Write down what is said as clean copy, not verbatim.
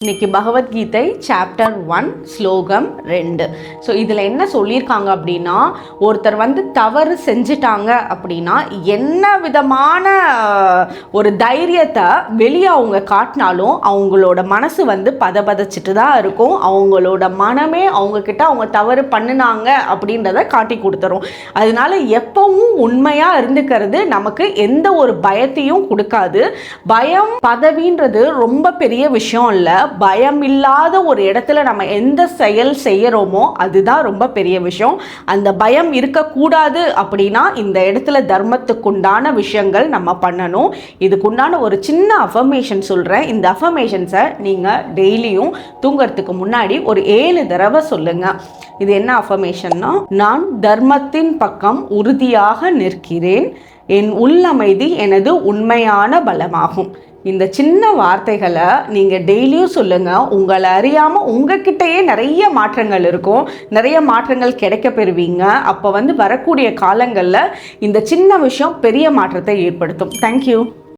இன்னைக்கு பகவத்கீதை சாப்டர் 1 ஸ்லோகம் 2. ஸோ இதில் என்ன சொல்லியிருக்காங்க அப்படின்னா, ஒருத்தர் தவறு செஞ்சிட்டாங்க அப்படின்னா என்ன விதமான ஒரு தைரியத்தை வெளியே அவங்க காட்டினாலும் அவங்களோட மனசு பதபதச்சிட்டு தான் இருக்கும். அவங்களோட மனமே அவங்கக்கிட்ட அவங்க தவறு பண்ணினாங்க அப்படின்றத காட்டி கொடுத்துரும். அதனால எப்பவும் உண்மையாக இருந்துக்கிறது நமக்கு எந்த ஒரு பயத்தையும் கொடுக்காது. பயம் பதவின்றது ரொம்ப பெரிய விஷயம் இல்லை. பயம் இல்லாத ஒரு இடத்துல நம்ம எந்த செயல் செய்யறோமோ அதுதான் ரொம்ப பெரிய விஷயம். அந்த பயம் இருக்கக்கூடாது அப்படின்னா இந்த இடத்துல தர்மத்துக்குண்டான விஷயங்கள் நம்ம பண்ணணும். இதுக்குண்டான ஒரு சின்ன அஃபர்மேஷன் சொல்றேன். இந்த அஃபர்மேஷன்ஸை நீங்க டெய்லியும் தூங்கறதுக்கு முன்னாடி ஒரு 7 தடவை சொல்லுங்க. இது என்ன அஃபர்மேஷன்னா, நான் தர்மத்தின் பக்கம் உறுதியாக நிற்கிறேன், என் உள்ளமைதி எனது உண்மையான பலமாகும். இந்த சின்ன வார்த்தைகளை நீங்கள் டெய்லியும் சொல்லுங்கள். உங்களை அறியாமல் உங்ககிட்டயே நிறைய மாற்றங்கள் இருக்கும், நிறைய மாற்றங்கள் கிடைக்க பெறுவீங்க. அப்போ வரக்கூடிய காலங்களில் இந்த சின்ன விஷயம் பெரிய மாற்றத்தை ஏற்படுத்தும். தேங்க்யூ.